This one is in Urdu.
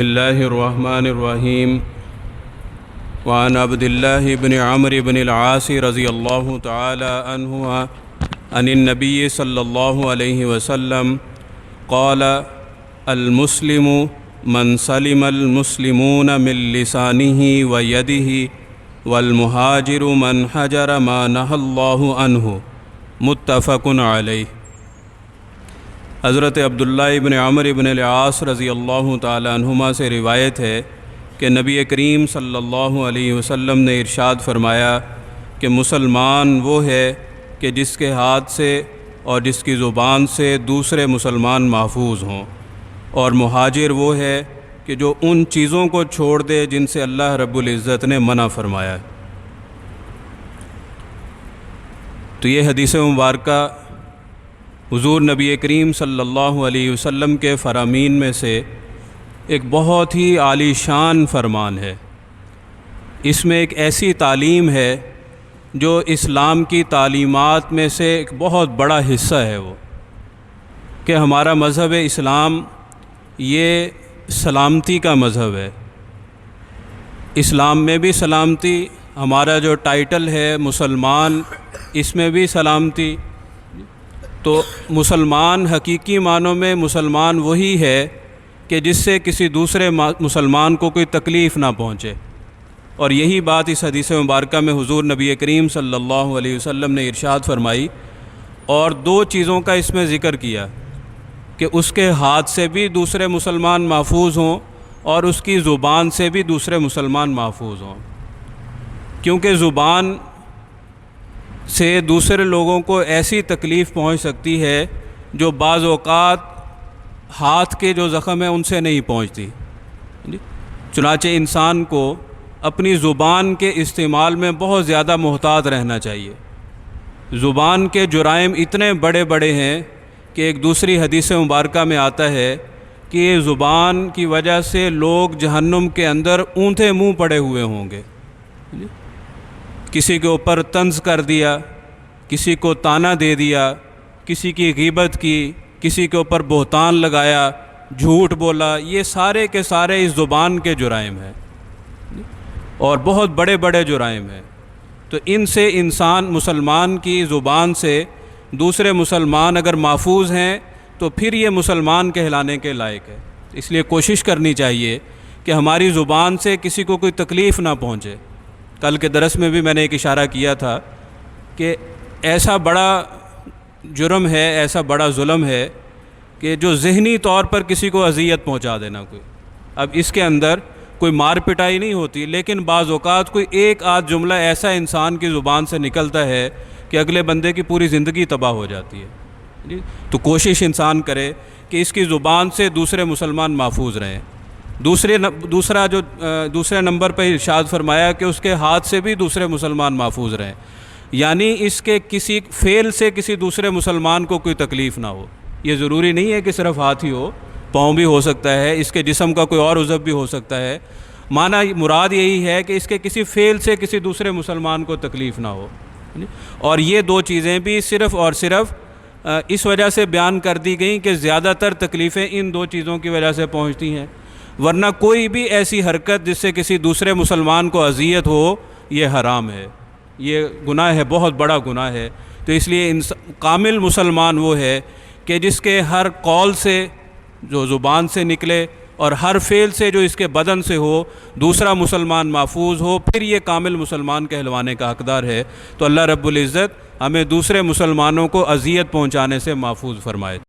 اللہ الرحمن الرحیم وعن عبد اللہ بن عمرو بن العاص رضی اللہ تعالی عنہ عن النبی صلی اللہ علیہ وسلم قال المسلم من سلم المسلمون من لسانہ ویدہ والمہاجر من حجر ما نہى اللہ عنہ متفق علیہ۔ حضرت عبداللہ ابن عمرو ابن العاص رضی اللہ تعالی عنہما سے روایت ہے کہ نبی کریم صلی اللہ علیہ وسلم نے ارشاد فرمایا کہ مسلمان وہ ہے کہ جس کے ہاتھ سے اور جس کی زبان سے دوسرے مسلمان محفوظ ہوں، اور مہاجر وہ ہے کہ جو ان چیزوں کو چھوڑ دے جن سے اللہ رب العزت نے منع فرمایا ہے۔ تو یہ حدیث مبارکہ حضور نبی کریم صلی اللہ علیہ وسلم کے فرامین میں سے ایک بہت ہی عالی شان فرمان ہے۔ اس میں ایک ایسی تعلیم ہے جو اسلام کی تعلیمات میں سے ایک بہت بڑا حصہ ہے، وہ کہ ہمارا مذہب اسلام یہ سلامتی کا مذہب ہے۔ اسلام میں بھی سلامتی، ہمارا جو ٹائٹل ہے مسلمان، اس میں بھی سلامتی۔ تو مسلمان حقیقی معنوں میں مسلمان وہی ہے کہ جس سے کسی دوسرے مسلمان کو کوئی تکلیف نہ پہنچے، اور یہی بات اس حدیث مبارکہ میں حضور نبی کریم صلی اللہ علیہ وسلم نے ارشاد فرمائی، اور دو چیزوں کا اس میں ذکر کیا کہ اس کے ہاتھ سے بھی دوسرے مسلمان محفوظ ہوں اور اس کی زبان سے بھی دوسرے مسلمان محفوظ ہوں، کیونکہ زبان سے دوسرے لوگوں کو ایسی تکلیف پہنچ سکتی ہے جو بعض اوقات ہاتھ کے جو زخم ہیں ان سے نہیں پہنچتی۔ چنانچہ انسان کو اپنی زبان کے استعمال میں بہت زیادہ محتاط رہنا چاہیے۔ زبان کے جرائم اتنے بڑے بڑے ہیں کہ ایک دوسری حدیث مبارکہ میں آتا ہے کہ یہ زبان کی وجہ سے لوگ جہنم کے اندر اونٹے منہ پڑے ہوئے ہوں گے۔ کسی کے اوپر طنز کر دیا، کسی کو طعنہ دے دیا، کسی کی غیبت کی، کسی کے اوپر بہتان لگایا، جھوٹ بولا، یہ سارے کے سارے اس زبان کے جرائم ہیں، اور بہت بڑے بڑے جرائم ہیں۔ تو ان سے انسان مسلمان کی زبان سے دوسرے مسلمان اگر محفوظ ہیں تو پھر یہ مسلمان کہلانے کے لائق ہے۔ اس لیے کوشش کرنی چاہیے کہ ہماری زبان سے کسی کو کوئی تکلیف نہ پہنچے۔ کل کے درس میں بھی میں نے ایک اشارہ کیا تھا کہ ایسا بڑا جرم ہے، ایسا بڑا ظلم ہے کہ جو ذہنی طور پر کسی کو اذیت پہنچا دینا کوئی۔ اب اس کے اندر کوئی مار پٹائی نہیں ہوتی، لیکن بعض اوقات کوئی ایک آدھ جملہ ایسا انسان کی زبان سے نکلتا ہے کہ اگلے بندے کی پوری زندگی تباہ ہو جاتی ہے۔ تو کوشش انسان کرے کہ اس کی زبان سے دوسرے مسلمان محفوظ رہیں۔ دوسرے نمبر پہ ارشاد فرمایا کہ اس کے ہاتھ سے بھی دوسرے مسلمان محفوظ رہیں، یعنی اس کے کسی فعل سے کسی دوسرے مسلمان کو کوئی تکلیف نہ ہو۔ یہ ضروری نہیں ہے کہ صرف ہاتھ ہی ہو، پاؤں بھی ہو سکتا ہے، اس کے جسم کا کوئی اور عضو بھی ہو سکتا ہے۔ معنی مراد یہی ہے کہ اس کے کسی فعل سے کسی دوسرے مسلمان کو تکلیف نہ ہو۔ اور یہ دو چیزیں بھی صرف اور صرف اس وجہ سے بیان کر دی گئیں کہ زیادہ تر تکلیفیں ان دو چیزوں کی وجہ سے پہنچتی ہیں، ورنہ کوئی بھی ایسی حرکت جس سے کسی دوسرے مسلمان کو اذیت ہو یہ حرام ہے، یہ گناہ ہے، بہت بڑا گناہ ہے۔ تو اس لیے کامل مسلمان وہ ہے کہ جس کے ہر قول سے جو زبان سے نکلے اور ہر فعل سے جو اس کے بدن سے ہو دوسرا مسلمان محفوظ ہو، پھر یہ کامل مسلمان کہلوانے کا حقدار ہے۔ تو اللہ رب العزت ہمیں دوسرے مسلمانوں کو اذیت پہنچانے سے محفوظ فرمائے۔